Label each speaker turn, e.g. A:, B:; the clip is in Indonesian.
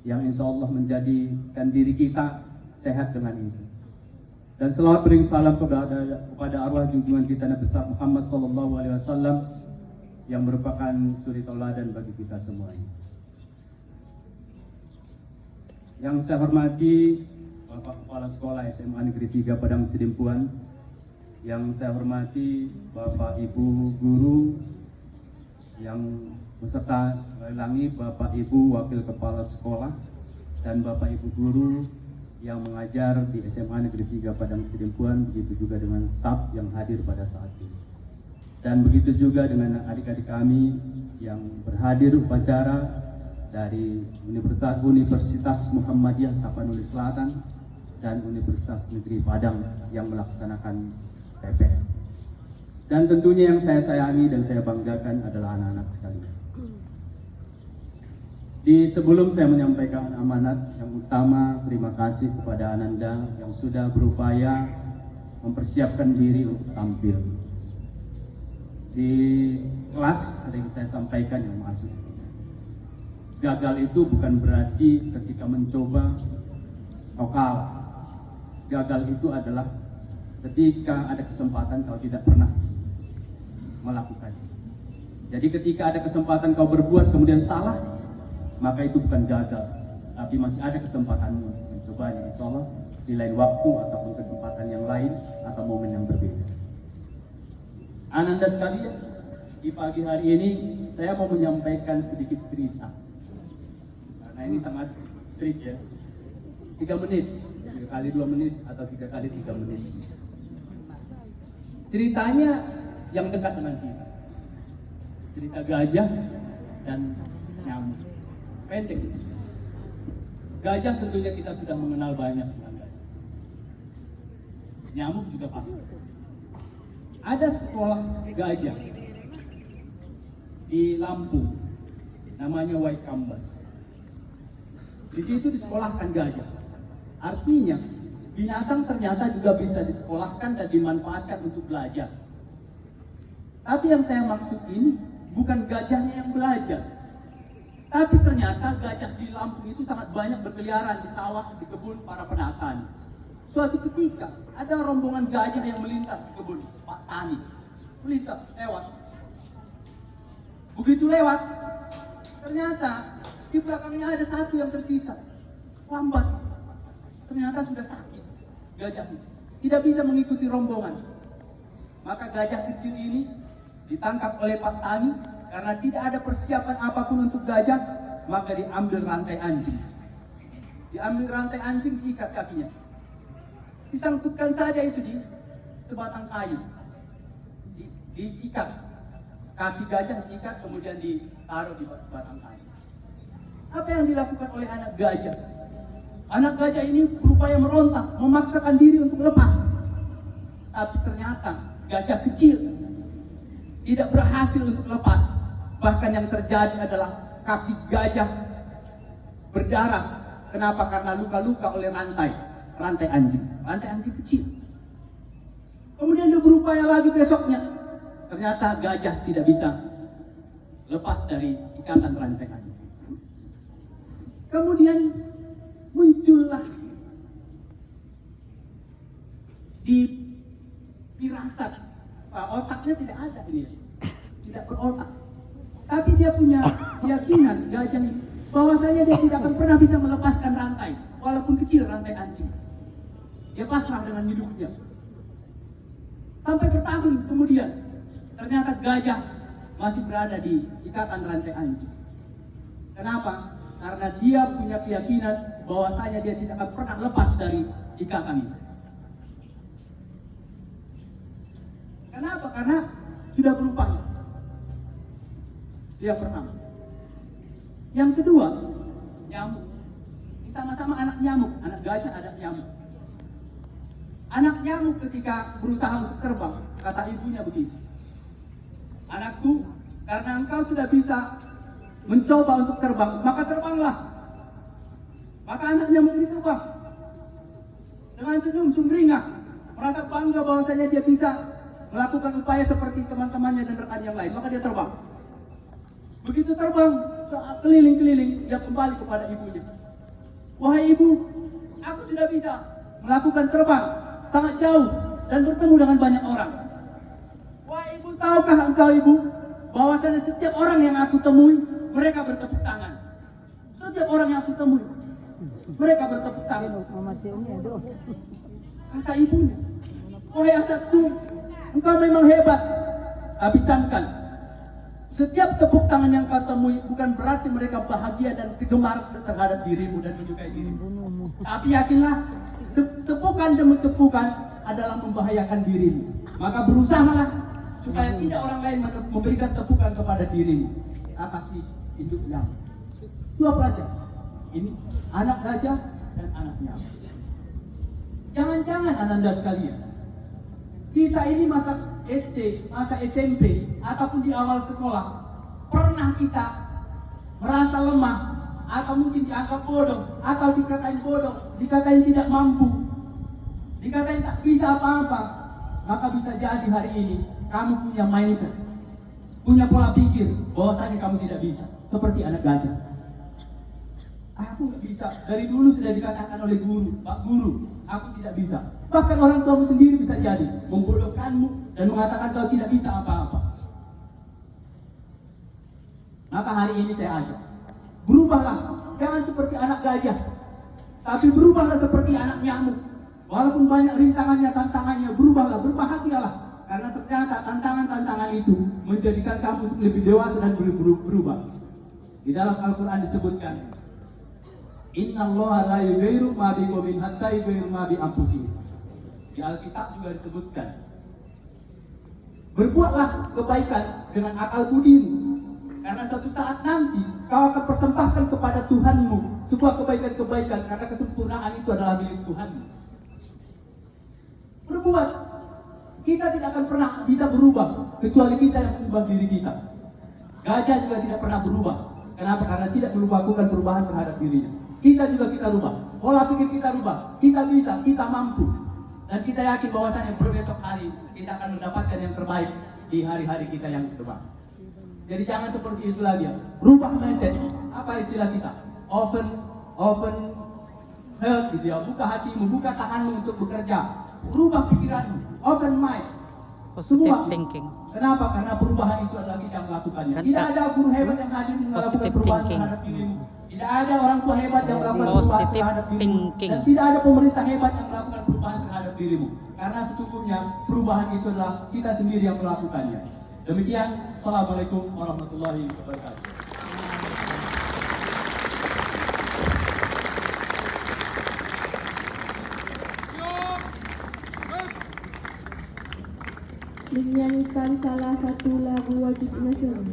A: yang insya Allah menjadikan diri kita sehat dengan ini. Dan selawat bering salam kepada arwah junjungan kita Nabi besar Muhammad SAW yang merupakan suri tauladan bagi kita semuanya. Yang saya hormati Bapak Kepala Sekolah SMA Negeri 3 Padang Sidimpuan, yang saya hormati Bapak Ibu Guru, yang beserta sekali lagi Bapak Ibu Wakil Kepala Sekolah dan Bapak Ibu Guru yang mengajar di SMA Negeri 3 Padang Sidimpuan, begitu juga dengan staf yang hadir pada saat ini. Dan begitu juga dengan adik-adik kami yang berhadir upacara dari Universitas Muhammadiyah Tapanuli Selatan dan Universitas Negeri Padang yang melaksanakan PPL. Dan tentunya yang saya sayangi dan saya banggakan adalah anak-anak sekalian. Sebelum saya menyampaikan amanat, yang utama terima kasih kepada Ananda yang sudah berupaya mempersiapkan diri untuk tampil. Di kelas sering saya sampaikan yang masuk, gagal itu bukan berarti ketika mencoba kau kalah. Gagal itu adalah ketika ada kesempatan kau tidak pernah melakukannya. Jadi ketika ada kesempatan kau berbuat kemudian salah, maka itu bukan gagal, tapi masih ada kesempatanmu mencobanya. Insya Allah di lain waktu ataupun kesempatan yang lain atau momen yang berbeda. Ananda sekalian, di pagi hari ini saya mau menyampaikan sedikit cerita. Karena ini sangat trik ya. 3 menit, 3 kali 2 menit atau 3 kali 3 menit. Ceritanya yang dekat dengan kita. Cerita gajah dan nyamuk. Pendek. Gajah tentunya kita sudah mengenal banyak. Nyamuk juga pasti. Ada sekolah gajah di Lampung, namanya Waikambas. Di situ disekolahkan gajah. Artinya binatang ternyata juga bisa disekolahkan dan dimanfaatkan untuk belajar. Tapi yang saya maksud ini bukan gajahnya yang belajar. Tapi ternyata gajah di Lampung itu sangat banyak berkeliaran di sawah, di kebun para penatani. Suatu ketika ada rombongan gajah yang melintas di kebun Pak Tani. Melintas, lewat. Begitu lewat, ternyata di belakangnya ada satu yang tersisa. Lambat. Ternyata sudah sakit gajahnya. Tidak bisa mengikuti rombongan. Maka gajah kecil ini ditangkap oleh Pak Tani. Karena tidak ada persiapan apapun untuk gajah, maka diambil rantai anjing. Diambil rantai anjing, diikat kakinya. Disangkutkan saja itu di sebatang kayu. Diikat. Kaki gajah diikat, kemudian ditaruh di sebatang kayu. Apa yang dilakukan oleh anak gajah? Anak gajah ini berupaya merontak, memaksakan diri untuk lepas. Tapi ternyata gajah kecil tidak berhasil untuk lepas. Bahkan yang terjadi adalah kaki gajah berdarah. Kenapa? Karena luka-luka oleh rantai anjing. Rantai anjing kecil. Kemudian dia berupaya lagi besoknya. Ternyata gajah tidak bisa lepas dari ikatan rantai anjing. Kemudian muncullah di firasat, otaknya tidak ada ini, tidak berotak. Tapi dia punya keyakinan gajah ini bahwasanya dia tidak akan pernah bisa melepaskan rantai, walaupun kecil rantai anjing. Dia pasrah dengan hidupnya. Sampai bertahun kemudian, ternyata gajah masih berada di ikatan rantai anjing. Kenapa? Karena dia punya keyakinan bahwasanya dia tidak akan pernah lepas dari ikatan itu. Kenapa? Karena sudah berupaya. Yang pertama. Yang kedua, nyamuk. Ini sama-sama anak nyamuk, anak gajah, anak nyamuk. Anak nyamuk ketika berusaha untuk terbang, kata ibunya begitu. Anakku, karena engkau sudah bisa mencoba untuk terbang, maka terbanglah. Maka anak nyamuk ini terbang. Dengan senyum sumringah, merasa bangga bahwasanya dia bisa melakukan upaya seperti teman-temannya dan rekan yang lain, maka dia terbang. Begitu terbang, keliling-keliling, dia kembali kepada ibunya. Wahai ibu, aku sudah bisa melakukan terbang sangat jauh dan bertemu dengan banyak orang. Wahai ibu, tahukah engkau ibu, bahwasanya setiap orang yang aku temui, mereka bertepuk tangan. Setiap orang yang aku temui, mereka bertepuk tangan. Kata ibunya, wahai anakku, engkau memang hebat. Tapi camkan, setiap tepuk tangan yang kau temui bukan berarti mereka bahagia dan gemar terhadap dirimu dan menyukai dirimu. Tapi yakinlah, tepukan demi tepukan adalah membahayakan dirimu. Maka berusahalah supaya tidak orang lain memberikan tepukan kepada dirimu. Atasi hidupnya. Dua pelajar. Ini anak gajah dan anak nyamuk. Jangan-jangan ananda sekalian, kita ini masa SD, masa SMP, ataupun di awal sekolah, pernah kita merasa lemah, atau mungkin dianggap bodoh, atau dikatain bodoh, dikatain tidak mampu, dikatain tak bisa apa-apa. Maka bisa jadi hari ini kamu punya mindset, punya pola pikir bahwasanya kamu tidak bisa, seperti anak gajah. Aku nggak bisa, dari dulu sudah dikatakan oleh guru, Pak Guru, aku tidak bisa. Bahkan orang tuamu sendiri bisa jadi membodohkanmu dan mengatakan kau tidak bisa apa-apa. Maka hari ini saya ajak, berubahlah, jangan seperti anak gajah, tapi berubahlah seperti anak nyamuk. Walaupun banyak rintangannya, tantangannya, berubahlah, berbahagialah. Karena ternyata tantangan-tantangan itu menjadikan kamu lebih dewasa dan berubah. Di dalam Al-Quran disebutkan, Innallaha la yughayyiru ma biqaumin hatta yughayyiru ma bi anfusihim. Di Alkitab juga disebutkan, berbuatlah kebaikan dengan akal budimu, karena suatu saat nanti kau akan persembahkan kepada Tuhanmu sebuah kebaikan-kebaikan, karena kesempurnaan itu adalah milik Tuhanmu. Berbuat, kita tidak akan pernah bisa berubah kecuali kita yang mengubah diri kita. Gajah juga tidak pernah berubah. Kenapa? Karena tidak melakukan perubahan terhadap dirinya. Kita juga kita rubah, pola pikir kita rubah, kita bisa, kita mampu. Dan kita yakin bahwasanya besok hari kita akan mendapatkan yang terbaik di hari-hari kita yang depan. Jadi jangan seperti itu lagi ya. Rubah mindset. Apa istilah kita? Open heart gitu ya. Buka hatimu, buka tanganmu untuk bekerja. Rubah pikiranmu, open mind.
B: Positive thinking.
A: Kenapa? Karena perubahan itu adalah kita melakukannya. Tidak ada guru hebat yang hadir melakukan perubahan terhadap dirimu. Tidak ada orang tua hebat yang melakukan perubahan terhadap dirimu. Dan tidak ada pemerintah hebat yang melakukan perubahan terhadap dirimu. Karena sesungguhnya perubahan itu adalah kita sendiri yang melakukannya. Demikian, Assalamualaikum warahmatullahi wabarakatuh.
C: Menyanyikan salah satu lagu wajib nasional.